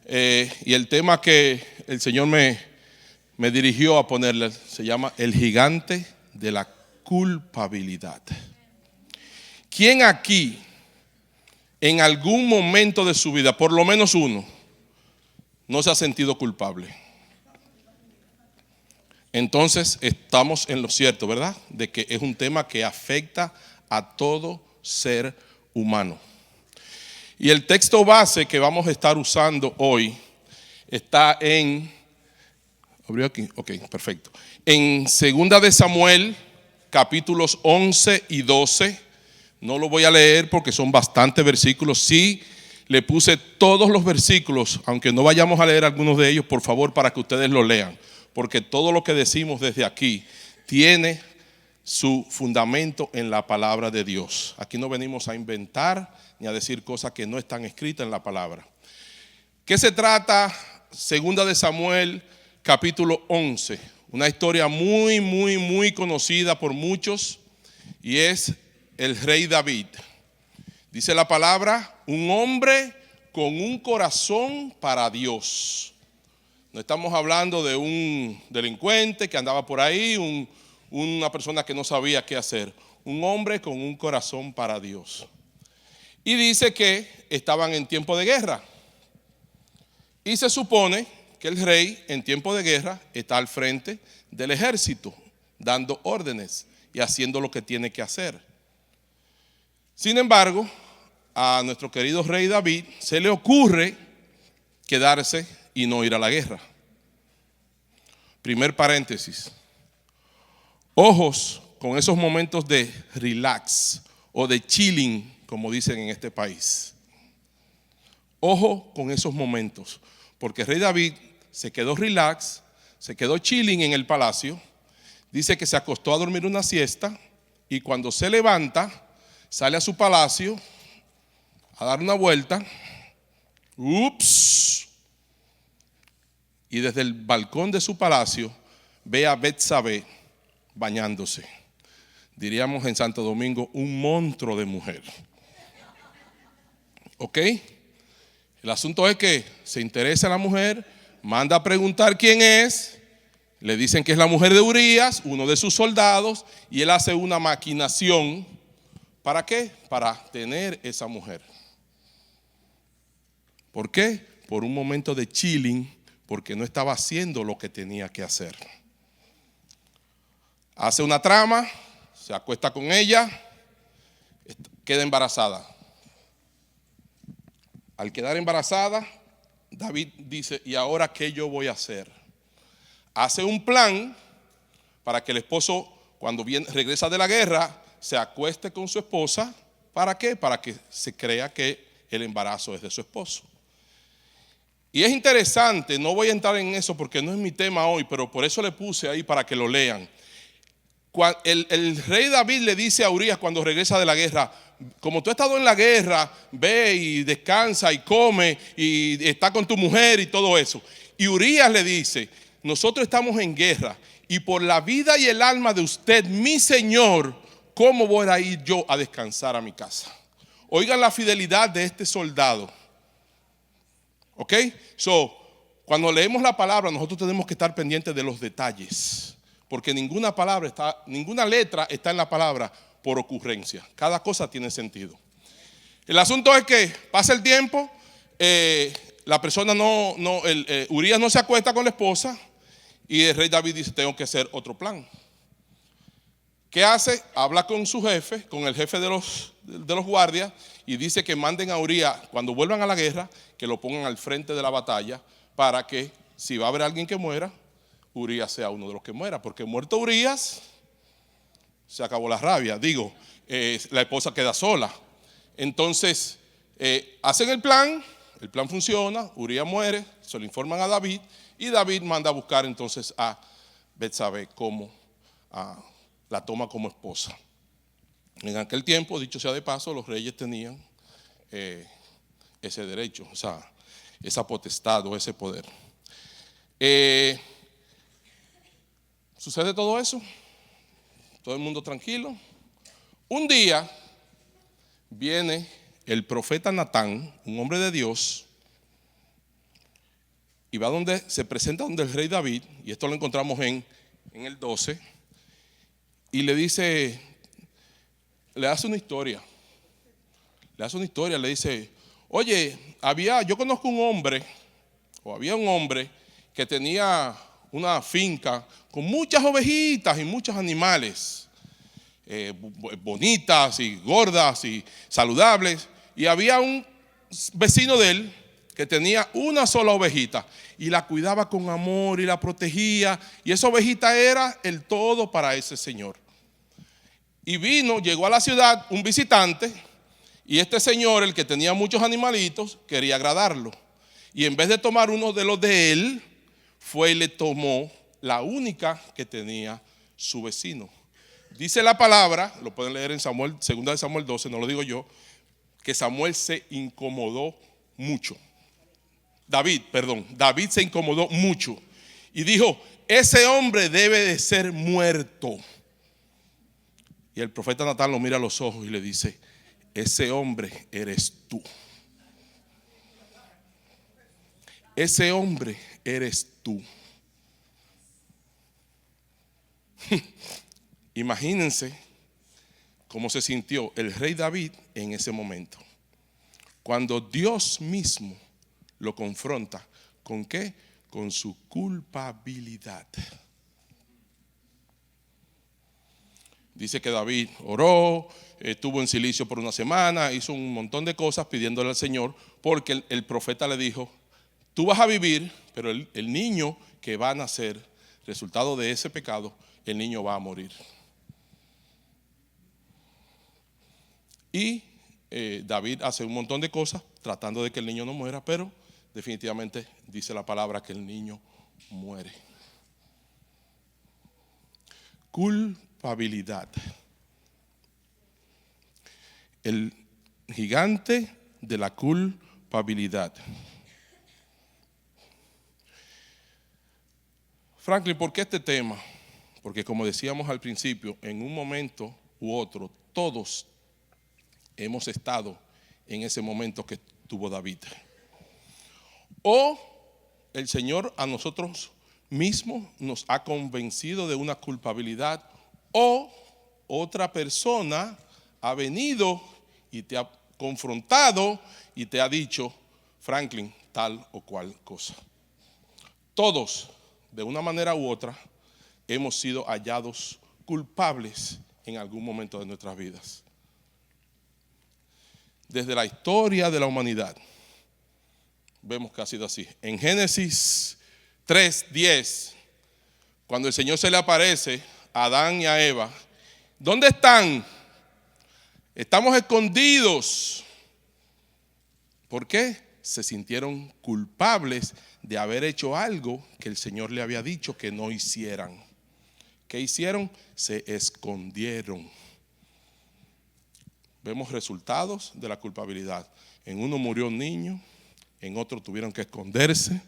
Y el tema que el Señor me dirigió a ponerle se llama el gigante de la culpabilidad. ¿Quién aquí en algún momento de su vida, por lo menos uno, no se ha sentido culpable? Entonces estamos en lo cierto, ¿verdad? De que es un tema que afecta a todo ser humano. Y el texto base que vamos a estar usando hoy está en, ¿abrió aquí? Ok, perfecto. En 2 de Samuel, capítulos 11 y 12. No lo voy a leer porque son bastantes versículos. Sí, le puse todos los versículos, aunque no vayamos a leer algunos de ellos, por favor, para que ustedes lo lean. Porque todo lo que decimos desde aquí tiene su fundamento en la palabra de Dios. Aquí no venimos a inventar ni a decir cosas que no están escritas en la palabra. ¿Qué se trata? 2 de Samuel, capítulo 11. Una historia muy conocida por muchos, y es el rey David. Dice la palabra, un hombre con un corazón para Dios. No estamos hablando de un delincuente que andaba por ahí, una persona que no sabía qué hacer. Un hombre con un corazón para Dios. Y dice que estaban en tiempo de guerra. Y se supone que el rey en tiempo de guerra está al frente del ejército, dando órdenes y haciendo lo que tiene que hacer. Sin embargo, a nuestro querido rey David se le ocurre quedarse y no ir a la guerra. Primer paréntesis. Ojos con esos momentos de relax o de chilling, como dicen en este país. Ojo con esos momentos, porque el rey David se quedó relax, se quedó chilling en el palacio. Dice que se acostó a dormir una siesta y cuando se levanta, sale a su palacio a dar una vuelta. Ups. Y desde el balcón de su palacio ve a Betsabé bañándose. Diríamos en Santo Domingo, un monstruo de mujer. ¿Ok? El asunto es que se interesa en la mujer, manda a preguntar quién es, le dicen que es la mujer de Urías, uno de sus soldados, y él hace una maquinación. ¿Para qué? Para tener esa mujer. ¿Por qué? Por un momento de chilling, porque no estaba haciendo lo que tenía que hacer. Hace una trama, se acuesta con ella, queda embarazada. Al quedar embarazada, David dice, ¿y ahora qué yo voy a hacer? Hace un plan para que el esposo, cuando regresa de la guerra, se acueste con su esposa. ¿Para qué? Para que se crea que el embarazo es de su esposo. Y es interesante, no voy a entrar en eso porque no es mi tema hoy, pero por eso le puse ahí para que lo lean. El rey David le dice a Urías cuando regresa de la guerra, como tú has estado en la guerra, ve y descansa y come y está con tu mujer y todo eso. Y Urías le dice, nosotros estamos en guerra y por la vida y el alma de usted, mi señor, ¿cómo voy a ir yo a descansar a mi casa? Oigan la fidelidad de este soldado. ¿Ok? Cuando leemos la palabra, nosotros tenemos que estar pendientes de los detalles. Porque ninguna letra está en la palabra por ocurrencia. Cada cosa tiene sentido. El asunto es que pasa el tiempo, la persona Urías no se acuesta con la esposa y el rey David dice, tengo que hacer otro plan. ¿Qué hace? Habla con su jefe, con el jefe de los guardias, y dice que manden a Urías, cuando vuelvan a la guerra, que lo pongan al frente de la batalla para que si va a haber alguien que muera, Urías sea uno de los que muera, porque muerto Urías, se acabó la rabia. La esposa queda sola. Entonces, hacen el plan funciona, Urías muere, se lo informan a David, y David manda a buscar entonces a Betsabé como la toma como esposa. En aquel tiempo, dicho sea de paso, los reyes tenían ese derecho, esa potestad o ese poder. Sucede todo eso, todo el mundo tranquilo. Un día viene el profeta Natán, un hombre de Dios, y va donde se presenta donde el rey David, y esto lo encontramos en el 12, y le dice, le hace una historia, le dice, oye, yo conozco un hombre, o había un hombre que tenía una finca con muchas ovejitas y muchos animales, bonitas y gordas y saludables, y había un vecino de él que tenía una sola ovejita y la cuidaba con amor y la protegía, y esa ovejita era el todo para ese señor. Y llegó a la ciudad un visitante, y este señor, el que tenía muchos animalitos, quería agradarlo, y en vez de tomar uno de los de él, fue y le tomó la única que tenía su vecino. Dice la palabra, lo pueden leer en Samuel, 2 de Samuel 12, no lo digo yo, que Samuel se incomodó mucho. David se incomodó mucho y dijo, ese hombre debe de ser muerto. Y el profeta Natán lo mira a los ojos y le dice, ese hombre eres tú. Ese hombre eres tú. Imagínense cómo se sintió el rey David en ese momento, cuando Dios mismo lo confronta. ¿Con qué? Con su culpabilidad. Dice que David oró, estuvo en silicio por una semana, hizo un montón de cosas pidiéndole al Señor, porque el profeta le dijo, tú vas a vivir, pero el niño que va a nacer, resultado de ese pecado, el niño va a morir. Y David hace un montón de cosas tratando de que el niño no muera, pero definitivamente dice la palabra que el niño muere. Culpabilidad. El gigante de la culpabilidad. Franklin, ¿por qué este tema? Porque como decíamos al principio, en un momento u otro, todos hemos estado en ese momento que tuvo David. O el Señor a nosotros mismos nos ha convencido de una culpabilidad, o otra persona ha venido y te ha confrontado y te ha dicho, Franklin, tal o cual cosa. Todos, de una manera u otra, hemos sido hallados culpables en algún momento de nuestras vidas. Desde la historia de la humanidad vemos que ha sido así. En Génesis 3:10, cuando el Señor se le aparece a Adán y a Eva, ¿dónde están? Estamos escondidos. ¿Por qué? Se sintieron culpables de haber hecho algo que el Señor le había dicho que no hicieran. ¿Qué hicieron? Se escondieron. Vemos resultados de la culpabilidad. En uno murió un niño, en otro tuvieron que esconderse.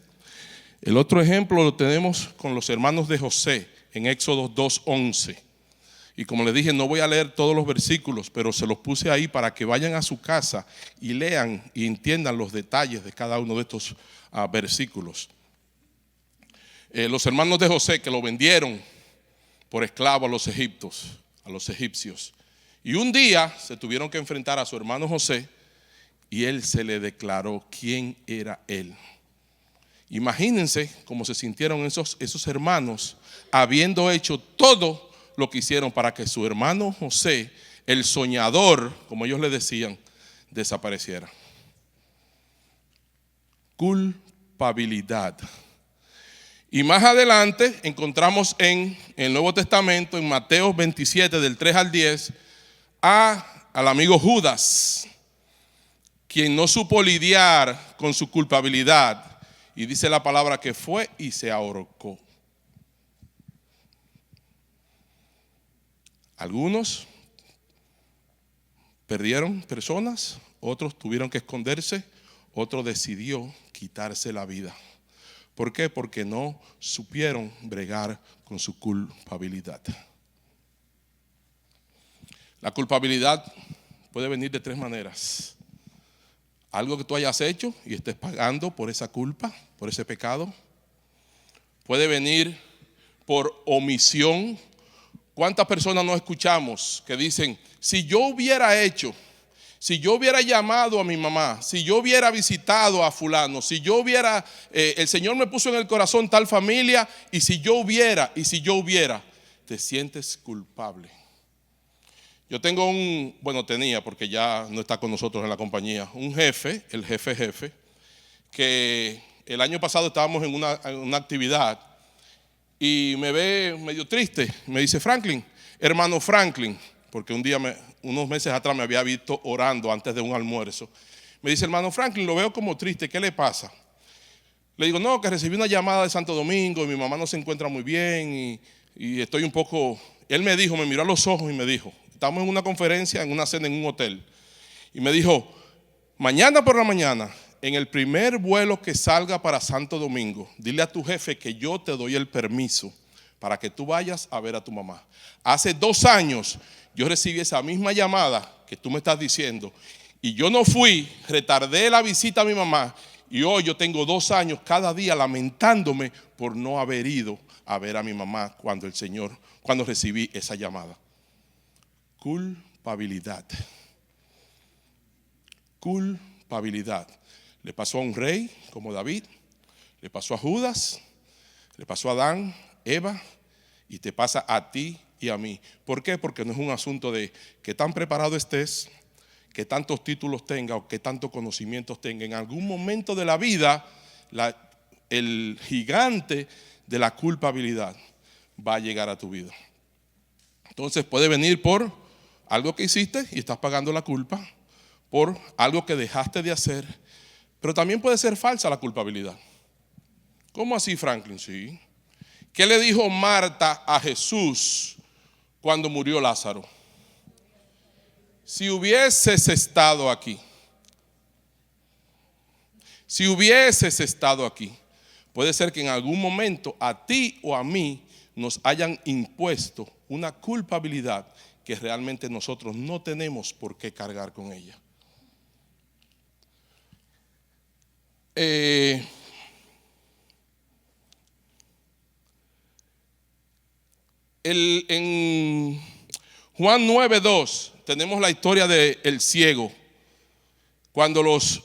El otro ejemplo lo tenemos con los hermanos de José en Éxodo 2:11. Y como les dije, no voy a leer todos los versículos, pero se los puse ahí para que vayan a su casa y lean y entiendan los detalles de cada uno de estos versículos. Los hermanos de José que lo vendieron por esclavo a los egipcios. Y un día se tuvieron que enfrentar a su hermano José y él se le declaró quién era él. Imagínense cómo se sintieron esos hermanos habiendo hecho todo lo que hicieron para que su hermano José, el soñador, como ellos le decían, desapareciera. Culpabilidad. Y más adelante encontramos en el Nuevo Testamento, en Mateo 27, del 3 al 10, al amigo Judas, quien no supo lidiar con su culpabilidad. Y dice la palabra que fue y se ahorcó. Algunos perdieron personas, otros tuvieron que esconderse, otro decidió quitarse la vida. ¿Por qué? Porque no supieron bregar con su culpabilidad. La culpabilidad puede venir de tres maneras. Algo que tú hayas hecho y estés pagando por esa culpa, por ese pecado. Puede venir por omisión. ¿Cuántas personas no escuchamos que dicen, si yo hubiera hecho, si yo hubiera llamado a mi mamá, si yo hubiera visitado a fulano, si yo hubiera, el Señor me puso en el corazón tal familia, y si yo hubiera, te sientes culpable. Yo tengo tenía, porque ya no está con nosotros en la compañía, un jefe, el jefe, que el año pasado estábamos en una actividad y me ve medio triste. Me dice, Franklin, hermano Franklin, porque unos meses atrás me había visto orando antes de un almuerzo. Me dice, hermano Franklin, lo veo como triste, ¿qué le pasa? Le digo, no, que recibí una llamada de Santo Domingo y mi mamá no se encuentra muy bien y estoy un poco. Él me miró a los ojos y me dijo, estamos en una conferencia, en una cena en un hotel, y me dijo, mañana por la mañana, en el primer vuelo que salga para Santo Domingo, dile a tu jefe que yo te doy el permiso para que tú vayas a ver a tu mamá. Hace 2 años yo recibí esa misma llamada que tú me estás diciendo y yo no fui, retardé la visita a mi mamá, y hoy yo tengo 2 años cada día lamentándome por no haber ido a ver a mi mamá cuando recibí esa llamada. Culpabilidad. Le pasó a un rey como David, le pasó a Judas, le pasó a Adán, Eva, y te pasa a ti y a mí. ¿Por qué? Porque no es un asunto de qué tan preparado estés, qué tantos títulos tenga o qué tantos conocimientos tenga. En algún momento de la vida, el gigante de la culpabilidad va a llegar a tu vida. Entonces puede venir por algo que hiciste y estás pagando la culpa, por algo que dejaste de hacer, pero también puede ser falsa la culpabilidad. ¿Cómo así, Franklin? Sí. ¿Qué le dijo Marta a Jesús cuando murió Lázaro? Si hubieses estado aquí. Si hubieses estado aquí. Puede ser que en algún momento a ti o a mí nos hayan impuesto una culpabilidad que realmente nosotros no tenemos por qué cargar con ella. En Juan 9:2 tenemos la historia del ciego. Cuando los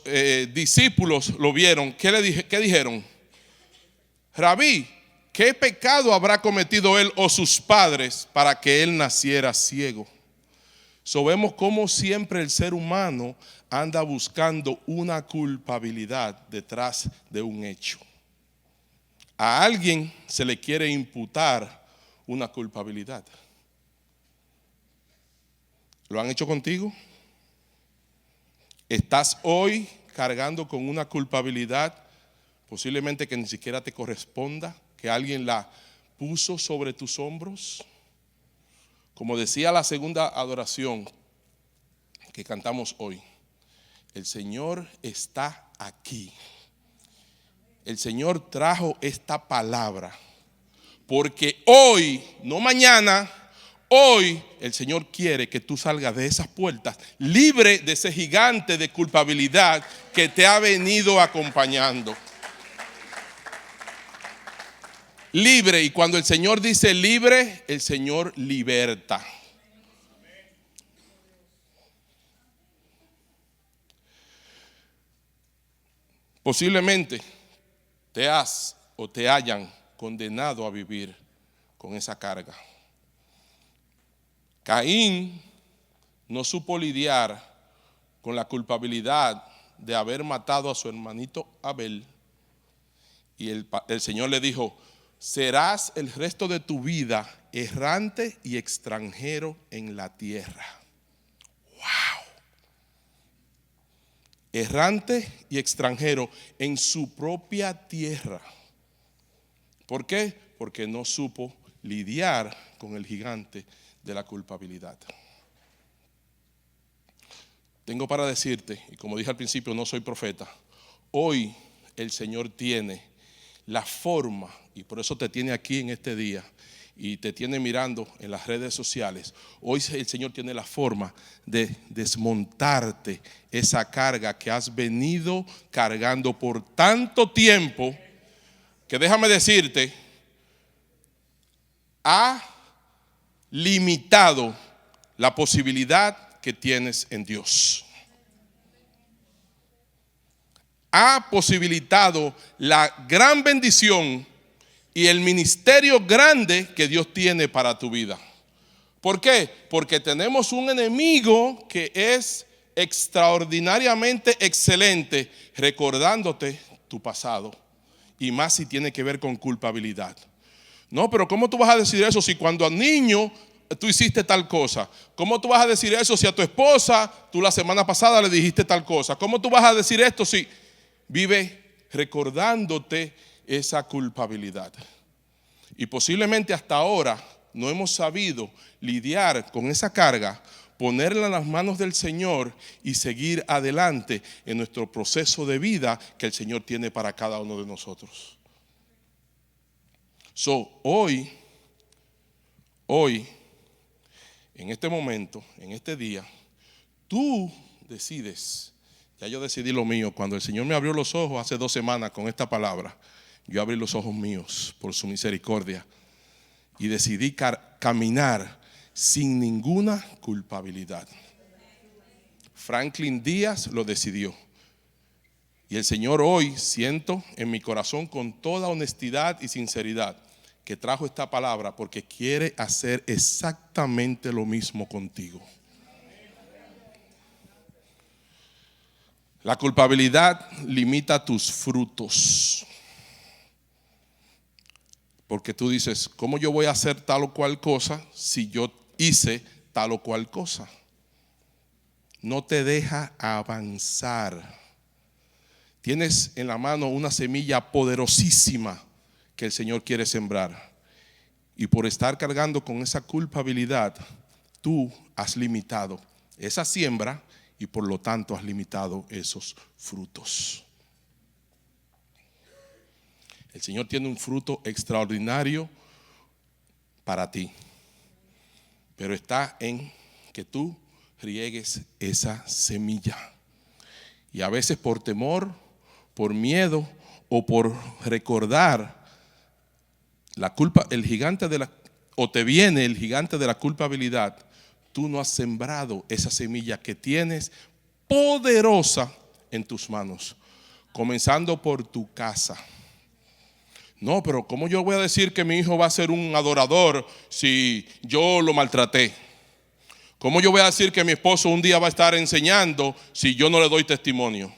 discípulos lo vieron, ¿qué dijeron? Rabí, ¿qué pecado habrá cometido él o sus padres para que él naciera ciego? Vemos cómo siempre el ser humano anda buscando una culpabilidad detrás de un hecho. A alguien se le quiere imputar una culpabilidad. ¿Lo han hecho contigo? ¿Estás hoy cargando con una culpabilidad posiblemente que ni siquiera te corresponda, que alguien la puso sobre tus hombros? Como decía la segunda adoración que cantamos hoy, el Señor está aquí. El Señor trajo esta palabra porque hoy, no mañana, hoy el Señor quiere que tú salgas de esas puertas libre de ese gigante de culpabilidad que te ha venido acompañando. Libre, y cuando el Señor dice libre, el Señor liberta. Posiblemente te hayan condenado a vivir con esa carga. Caín no supo lidiar con la culpabilidad de haber matado a su hermanito Abel, y el Señor le dijo: serás el resto de tu vida errante y extranjero en la tierra. ¡Wow! Errante y extranjero en su propia tierra. ¿Por qué? Porque no supo lidiar con el gigante de la culpabilidad. Tengo para decirte, y como dije al principio, no soy profeta. Hoy el Señor tiene la forma, y por eso te tiene aquí en este día, y te tiene mirando en las redes sociales, hoy el Señor tiene la forma de desmontarte esa carga que has venido cargando por tanto tiempo, que déjame decirte, ha limitado la posibilidad que tienes en Dios. Ha posibilitado la gran bendición y el ministerio grande que Dios tiene para tu vida. ¿Por qué? Porque tenemos un enemigo que es extraordinariamente excelente recordándote tu pasado, y más si tiene que ver con culpabilidad. No, pero ¿cómo tú vas a decir eso si cuando a niño tú hiciste tal cosa? ¿Cómo tú vas a decir eso si a tu esposa tú la semana pasada le dijiste tal cosa? ¿Cómo tú vas a decir esto si vive recordándote esa culpabilidad? Y posiblemente hasta ahora no hemos sabido lidiar con esa carga, ponerla en las manos del Señor y seguir adelante en nuestro proceso de vida que el Señor tiene para cada uno de nosotros. Hoy, en este momento, en este día, tú decides. Ya yo decidí lo mío. Cuando el Señor me abrió los ojos hace 2 semanas con esta palabra, yo abrí los ojos míos por su misericordia y decidí caminar sin ninguna culpabilidad. Franklin Díaz lo decidió. Y el Señor hoy siento en mi corazón con toda honestidad y sinceridad que trajo esta palabra porque quiere hacer exactamente lo mismo contigo. La culpabilidad limita tus frutos. Porque tú dices, ¿cómo yo voy a hacer tal o cual cosa si yo hice tal o cual cosa? No te deja avanzar. Tienes en la mano una semilla poderosísima que el Señor quiere sembrar. Y por estar cargando con esa culpabilidad, tú has limitado esa siembra y por lo tanto has limitado esos frutos. El Señor tiene un fruto extraordinario para ti, pero está en que tú riegues esa semilla. Y a veces por temor, por miedo o por recordar la culpa, o te viene el gigante de la culpabilidad, tú no has sembrado esa semilla que tienes poderosa en tus manos, comenzando por tu casa. No, pero ¿cómo yo voy a decir que mi hijo va a ser un adorador si yo lo maltraté? ¿Cómo yo voy a decir que mi esposo un día va a estar enseñando si yo no le doy testimonio?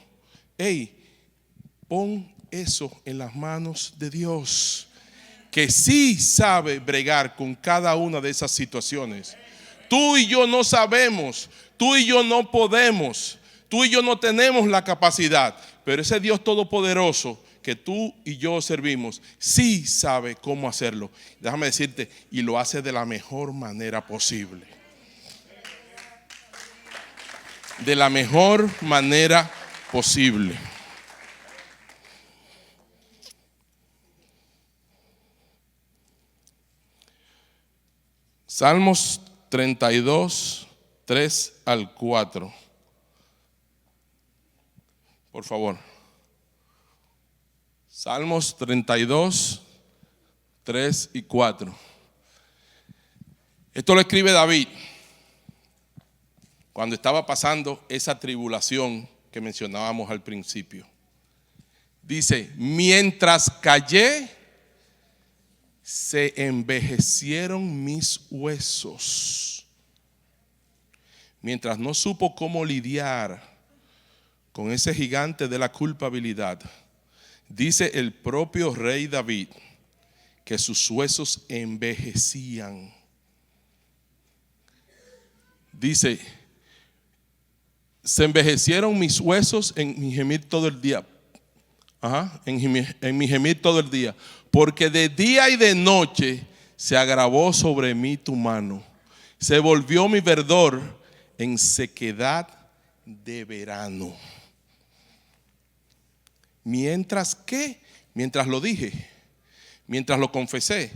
Pon eso en las manos de Dios, que sí sabe bregar con cada una de esas situaciones. Tú y yo no sabemos, tú y yo no podemos, tú y yo no tenemos la capacidad, pero ese Dios todopoderoso que tú y yo servimos, sí sabe cómo hacerlo. Déjame decirte, y lo hace de la mejor manera posible. De la mejor manera posible. Salmos 32, 3 al 4. Por favor. Salmos 32, 3 y 4. Esto lo escribe David cuando estaba pasando esa tribulación que mencionábamos al principio. Dice, mientras callé, se envejecieron mis huesos. Mientras no supo cómo lidiar con ese gigante de la culpabilidad, dice el propio rey David que sus huesos envejecían. Dice, se envejecieron mis huesos en mi gemir todo el día. En mi gemir todo el día. Porque de día y de noche se agravó sobre mí tu mano. Se volvió mi verdor en sequedad de verano. Mientras lo dije, mientras lo confesé,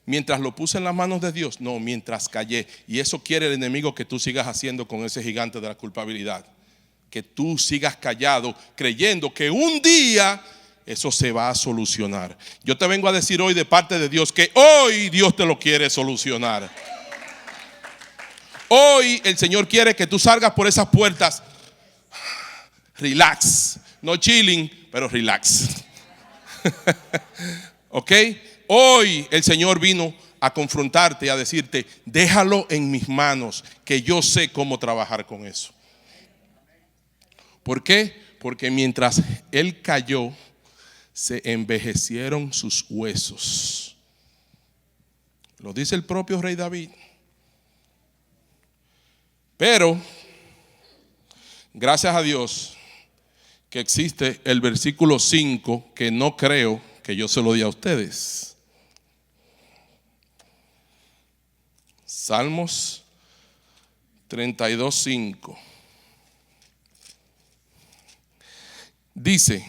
Mientras lo puse en las manos de Dios, no, mientras callé. Y eso quiere el enemigo que tú sigas haciendo con ese gigante de la culpabilidad. Que tú sigas callado, creyendo que un día eso se va a solucionar. Yo te vengo a decir hoy de parte de Dios que hoy Dios te lo quiere solucionar. Hoy el Señor quiere que tú salgas por esas puertas relax, no chilling, pero relax. ¿Ok? Hoy el Señor vino a confrontarte, a decirte, déjalo en mis manos, que yo sé cómo trabajar con eso. ¿Por qué? Porque mientras Él cayó, se envejecieron sus huesos. Lo dice el propio rey David. Pero, gracias a Dios, que existe el versículo 5, que no creo que yo se lo di a ustedes. Salmos 32:5. Dice: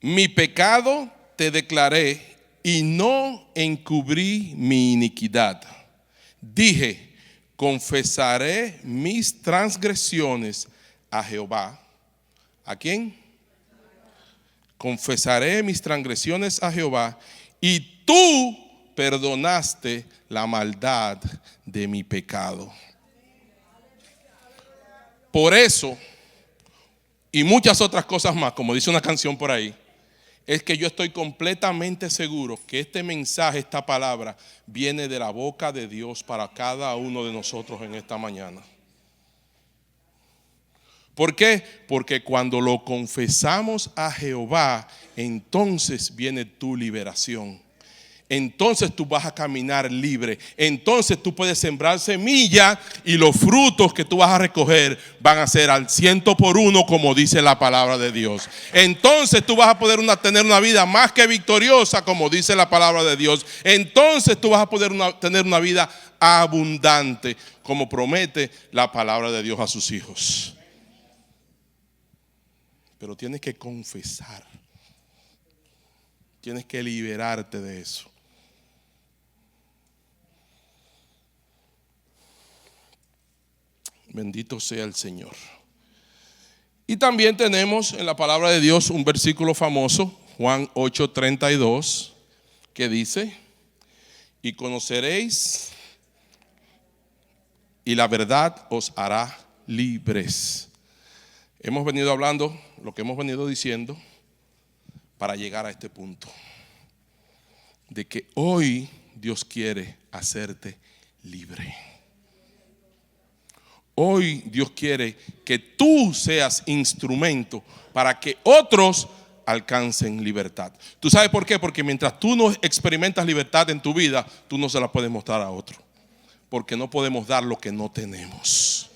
mi pecado te declaré y no encubrí mi iniquidad. Dije, confesaré mis transgresiones a Jehová. ¿A quién? Confesaré mis transgresiones a Jehová, y tú perdonaste la maldad de mi pecado. Por eso, y muchas otras cosas más, como dice una canción por ahí, es que yo estoy completamente seguro que este mensaje, esta palabra, viene de la boca de Dios para cada uno de nosotros en esta mañana. ¿Por qué? Porque cuando lo confesamos a Jehová, entonces viene tu liberación. Entonces tú vas a caminar libre. Entonces tú puedes sembrar semilla y los frutos que tú vas a recoger van a ser al 100%, como dice la palabra de Dios. Entonces tú vas a poder tener una vida más que victoriosa, como dice la palabra de Dios. Entonces tú vas a poder tener una vida abundante, como promete la palabra de Dios a sus hijos. Pero tienes que confesar. Tienes que liberarte de eso. Bendito sea el Señor. Y también tenemos en la palabra de Dios un versículo famoso, Juan 8:32, que dice: y conoceréis, y la verdad os hará libres. Hemos venido hablando lo que hemos venido diciendo para llegar a este punto, de que hoy Dios quiere hacerte libre. Hoy Dios quiere que tú seas instrumento para que otros alcancen libertad. ¿Tú sabes por qué? Porque mientras tú no experimentas libertad en tu vida, tú no se la puedes mostrar a otro. Porque no podemos dar lo que no tenemos.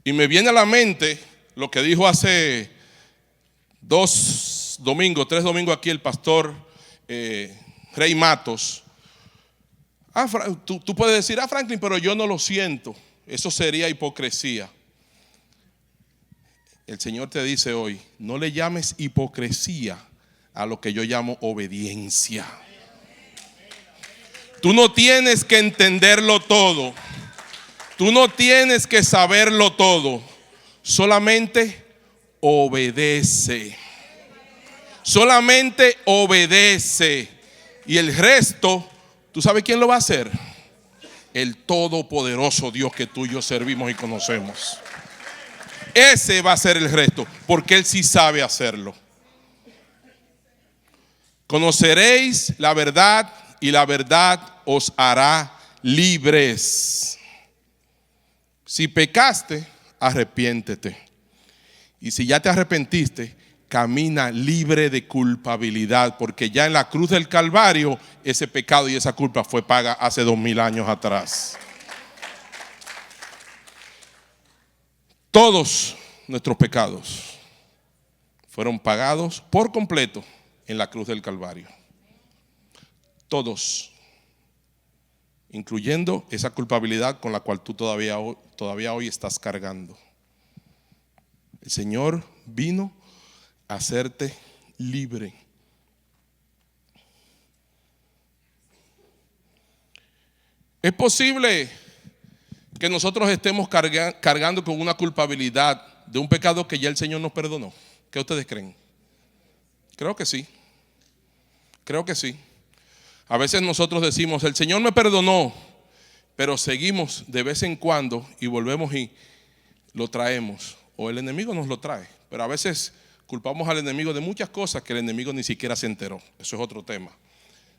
Y me viene a la mente lo que dijo hace 3 domingos aquí el pastor Rey Matos. Tú puedes decir, Franklin, pero yo no lo siento. Eso sería hipocresía. El Señor te dice hoy, no le llames hipocresía a lo que yo llamo obediencia. Tú no tienes que entenderlo todo. Tú no tienes que saberlo todo. Solamente obedece. Solamente obedece. Y el resto, ¿tú sabes quién lo va a hacer? El todopoderoso Dios que tú y yo servimos y conocemos. Ese va a ser el resto, porque Él sí sabe hacerlo. Conoceréis la verdad y la verdad os hará libres. Si pecaste, arrepiéntete. Y si ya te arrepentiste, camina libre de culpabilidad, porque ya en la cruz del Calvario ese pecado y esa culpa fue paga hace 2000 años atrás. Todos nuestros pecados fueron pagados por completo en la cruz del Calvario. Todos, incluyendo esa culpabilidad con la cual tú todavía hoy estás cargando. El Señor vino a hacerte libre. Es posible que nosotros estemos cargando con una culpabilidad de un pecado que ya el Señor nos perdonó. ¿Qué ustedes creen? Creo que sí. Creo que sí. A veces nosotros decimos, el Señor me perdonó, pero seguimos de vez en cuando y volvemos y lo traemos. O el enemigo nos lo trae. Pero a veces culpamos al enemigo de muchas cosas que el enemigo ni siquiera se enteró. Eso es otro tema.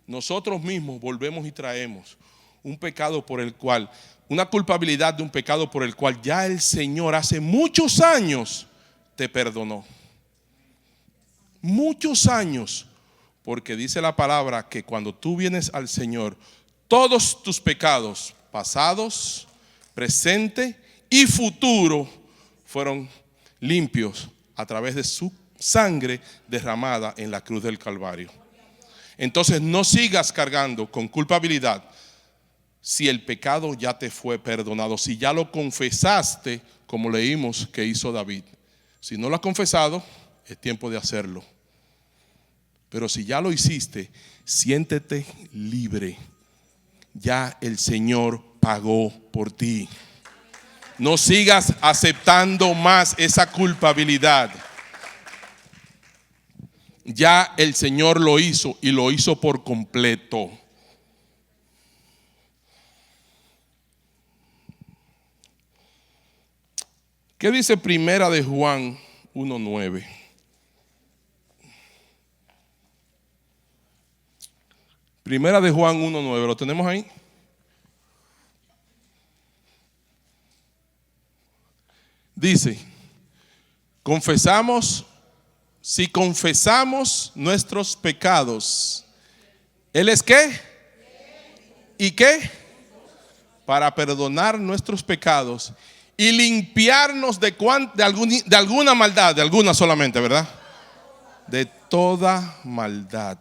Nosotros mismos volvemos y traemos un pecado por el cual, una culpabilidad de un pecado por el cual ya el Señor hace muchos años te perdonó. Muchos años. Porque dice la palabra que cuando tú vienes al Señor, todos tus pecados, pasados, presente y futuro, fueron limpios a través de su sangre derramada en la cruz del Calvario. Entonces no sigas cargando con culpabilidad si el pecado ya te fue perdonado, si ya lo confesaste, como leímos que hizo David. Si no lo has confesado, es tiempo de hacerlo. Pero si ya lo hiciste, siéntete libre. Ya el Señor pagó por ti. No sigas aceptando más esa culpabilidad. Ya el Señor lo hizo y lo hizo por completo. ¿Qué dice Primera de Juan 1:9? Primera de Juan 1:9, ¿lo tenemos ahí? Dice, si confesamos nuestros pecados, ¿Él es qué? ¿Y qué? Para perdonar nuestros pecados y limpiarnos de alguna maldad, de alguna solamente, ¿verdad? De toda maldad.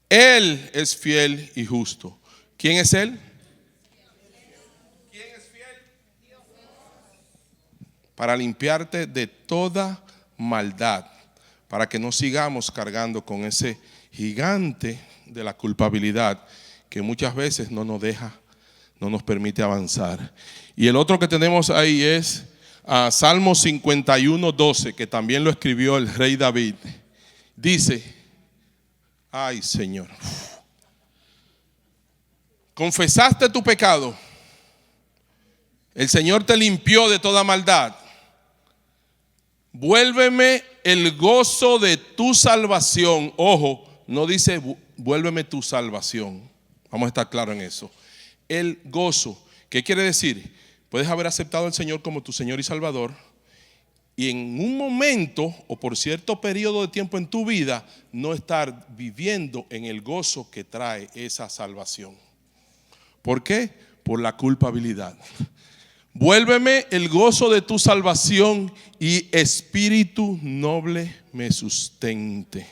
Él es fiel y justo. ¿Quién es Él? ¿Quién es fiel? Para limpiarte de toda maldad, para que no sigamos cargando con ese gigante de la culpabilidad que muchas veces no nos deja, no nos permite avanzar. Y el otro que tenemos ahí es Salmo 51:12, que también lo escribió el rey David. Dice, ay Señor, confesaste tu pecado, el Señor te limpió de toda maldad. Vuélveme el gozo de tu salvación. Ojo, no dice vuélveme tu salvación. Vamos a estar claros en eso. El gozo, ¿qué quiere decir? Puedes haber aceptado al Señor como tu Señor y Salvador, y en un momento o por cierto periodo de tiempo en tu vida no estar viviendo en el gozo que trae esa salvación. ¿Por qué? Por la culpabilidad. Vuélveme el gozo de tu salvación y espíritu noble me sustente.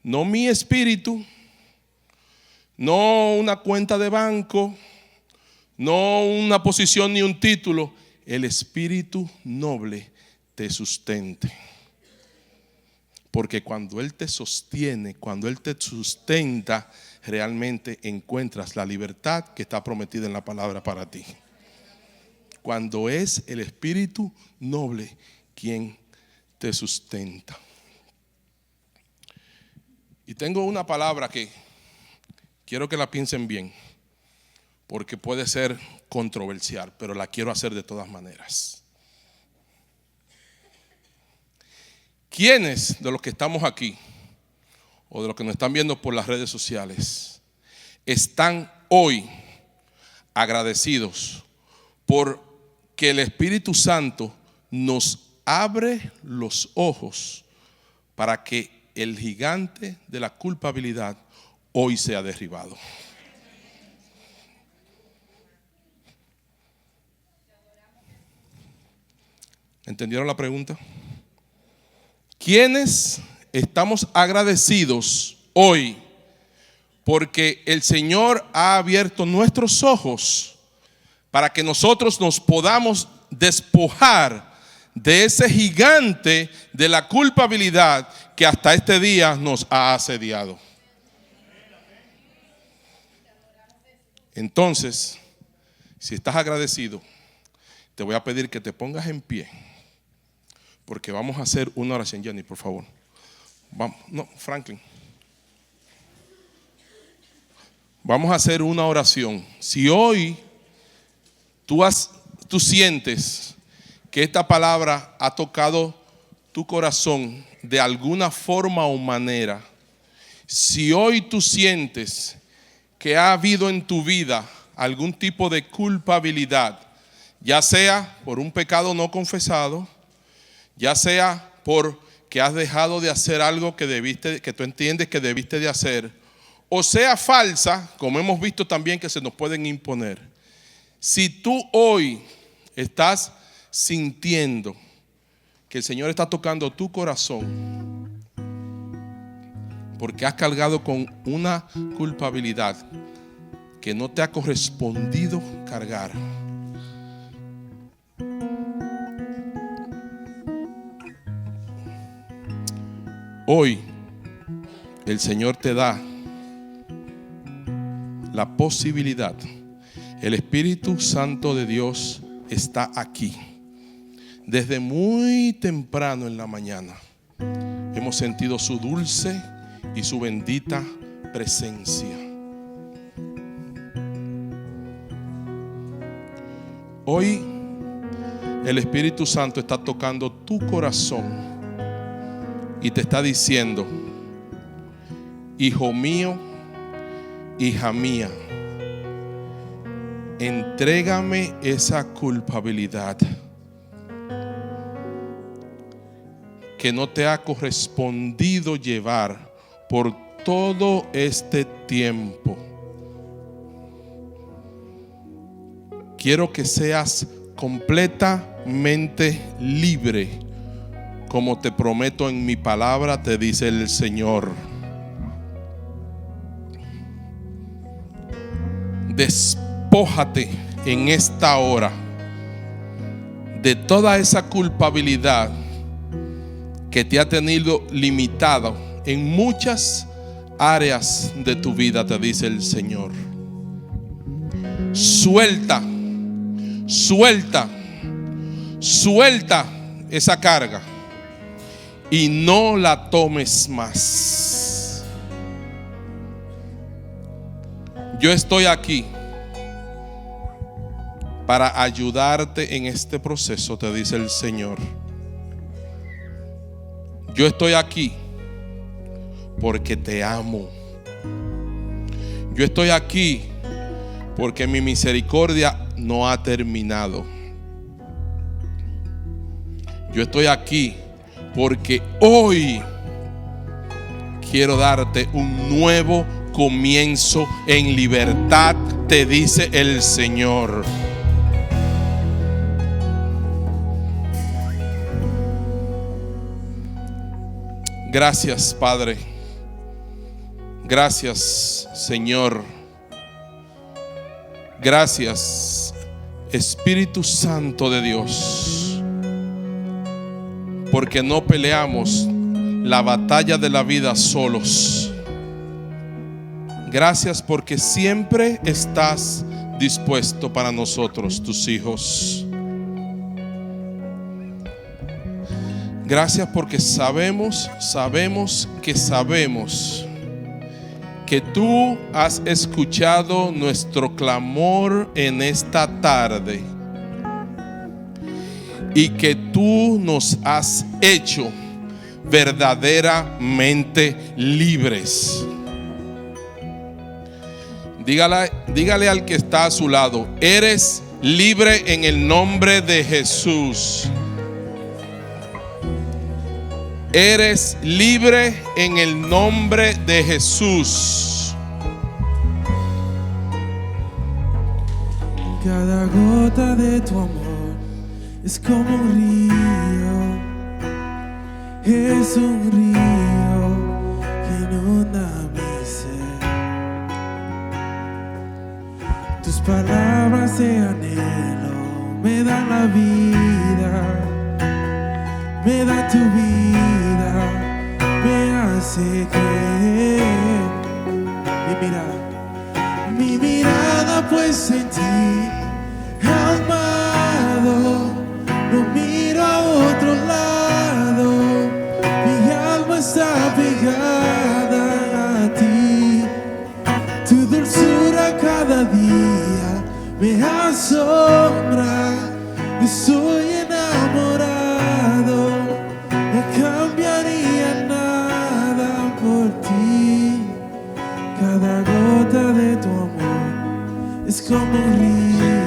No mi espíritu, no una cuenta de banco, no una posición ni un título. El espíritu noble te sustente. Porque cuando Él te sostiene, cuando Él te sustenta, realmente encuentras la libertad que está prometida en la palabra para ti. Cuando es el espíritu noble quien te sustenta. Y tengo una palabra que quiero que la piensen bien, porque puede ser controversial, pero la quiero hacer de todas maneras. ¿Quiénes de los que estamos aquí o de los que nos están viendo por las redes sociales están hoy agradecidos por que el Espíritu Santo nos abre los ojos para que el gigante de la culpabilidad hoy sea derribado? ¿Entendieron la pregunta? ¿Quiénes estamos agradecidos hoy porque el Señor ha abierto nuestros ojos para que nosotros nos podamos despojar de ese gigante de la culpabilidad que hasta este día nos ha asediado? Entonces, si estás agradecido, te voy a pedir que te pongas en pie, porque vamos a hacer una oración. Jenny, por favor. Vamos, no, Franklin. Vamos a hacer una oración. Si hoy tú sientes que esta palabra ha tocado tu corazón de alguna forma o manera, si hoy tú sientes que ha habido en tu vida algún tipo de culpabilidad, ya sea por un pecado no confesado, ya sea porque has dejado de hacer algo que tú entiendes que debiste de hacer, o sea falsa, como hemos visto también que se nos pueden imponer. Si tú hoy estás sintiendo que el Señor está tocando tu corazón porque has cargado con una culpabilidad que no te ha correspondido cargar, hoy el Señor te da la posibilidad. El Espíritu Santo de Dios está aquí. Desde muy temprano en la mañana hemos sentido su dulce y su bendita presencia. Hoy el Espíritu Santo está tocando tu corazón y te está diciendo: hijo mío, hija mía, entrégame esa culpabilidad que no te ha correspondido llevar por todo este tiempo. Quiero que seas completamente libre, como te prometo en mi palabra, te dice el Señor. Despójate en esta hora de toda esa culpabilidad que te ha tenido limitado en muchas áreas de tu vida, te dice el Señor. Suelta esa carga y no la tomes más. Yo estoy aquí para ayudarte en este proceso, te dice el Señor. Yo estoy aquí porque te amo. Yo estoy aquí porque mi misericordia no ha terminado. Yo estoy aquí porque hoy quiero darte un nuevo comienzo en libertad, te dice el Señor. Gracias, Padre. Gracias, Señor. Gracias, Espíritu Santo de Dios, porque no peleamos la batalla de la vida solos. Gracias porque siempre estás dispuesto para nosotros, tus hijos. Gracias porque sabemos que tú has escuchado nuestro clamor en esta tarde y que tú nos has hecho verdaderamente libres. Dígale al que está a su lado: eres libre en el nombre de Jesús. Eres libre en el nombre de Jesús. Cada gota de tu amor es como un río, es un río que inunda mi ser. Tus palabras de anhelo me dan la vida, me da tu vida, me hace creer. Mi mirada me asombra. Estoy enamorado, no cambiaría nada por ti. Cada gota de tu amor es como un río,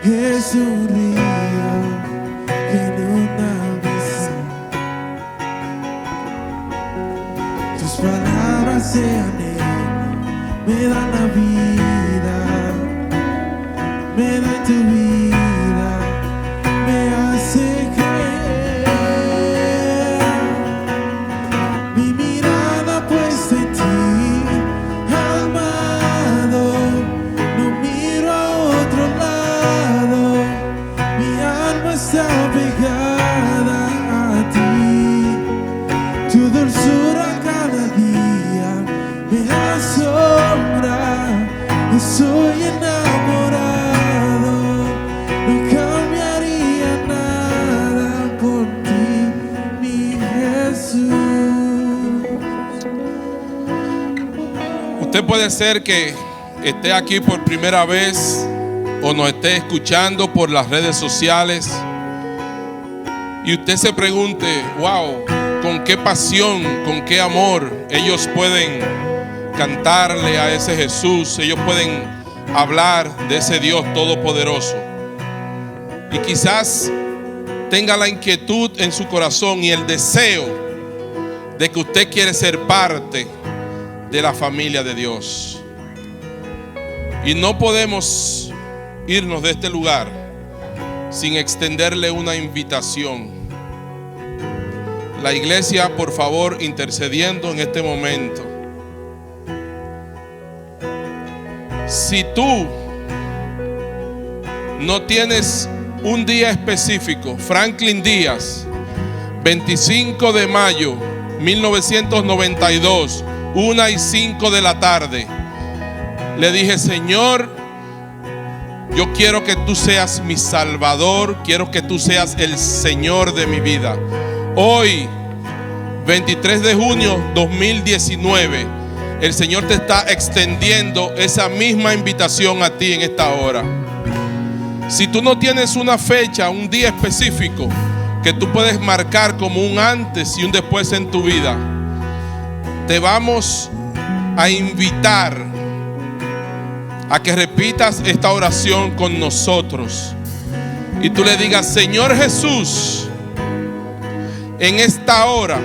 es un río que inunda mi ser. Tus palabras de anhelo me dan la vida, me dan tu vida, me hace creer. Mi mirada puesta en ti, amado, no miro a otro lado. Mi alma está pegada a ti, tu dulzura cada día me asombra. Estoy enamorado, no cambiaría nada por ti, mi Jesús. Usted puede ser que esté aquí por primera vez o nos esté escuchando por las redes sociales y usted se pregunte, wow, con qué pasión, con qué amor ellos pueden cantarle a ese Jesús, ellos pueden hablar de ese Dios todopoderoso. Y quizás tenga la inquietud en su corazón y el deseo de que usted quiere ser parte de la familia de Dios. Y no podemos irnos de este lugar sin extenderle una invitación. La iglesia, por favor, intercediendo en este momento. Si tú no tienes un día específico, Franklin Díaz, 25 de mayo 1992, 1:05 de la tarde, le dije, Señor, yo quiero que tú seas mi Salvador, quiero que tú seas el Señor de mi vida. Hoy, 23 de junio 2019, el Señor te está extendiendo esa misma invitación a ti en esta hora. Si tú no tienes una fecha, un día específico que tú puedes marcar como un antes y un después en tu vida, te vamos a invitar a que repitas esta oración con nosotros y tú le digas, Señor Jesús, en esta hora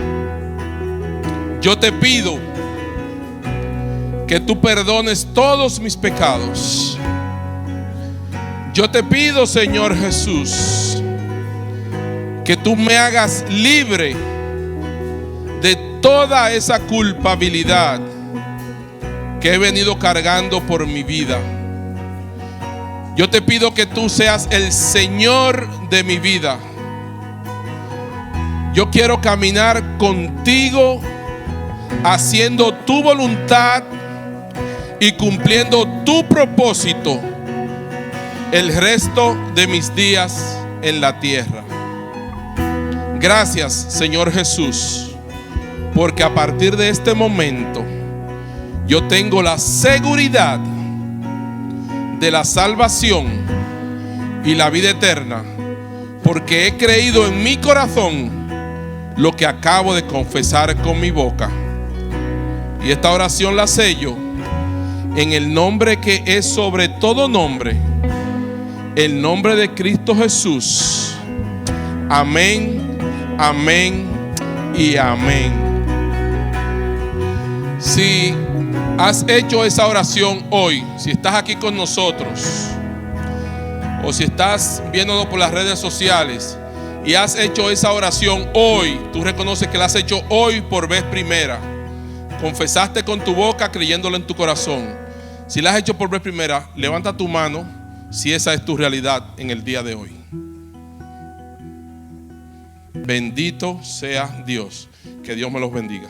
yo te pido que tú perdones todos mis pecados. Yo te pido, Señor Jesús, que tú me hagas libre de toda esa culpabilidad que he venido cargando por mi vida. Yo te pido que tú seas el Señor de mi vida. Yo quiero caminar contigo, haciendo tu voluntad y cumpliendo tu propósito el resto de mis días en la tierra. Gracias, Señor Jesús, porque a partir de este momento yo tengo la seguridad de la salvación y la vida eterna, porque he creído en mi corazón lo que acabo de confesar con mi boca. Y esta oración la sello en el nombre que es sobre todo nombre, el nombre de Cristo Jesús. Amén, amén y amén. Si has hecho esa oración hoy, si estás aquí con nosotros o si estás viéndonos por las redes sociales y has hecho esa oración hoy, tú reconoces que la has hecho hoy por vez primera, confesaste con tu boca creyéndolo en tu corazón. Si la has hecho por vez primera, levanta tu mano si esa es tu realidad en el día de hoy. Bendito sea Dios. Que Dios me los bendiga.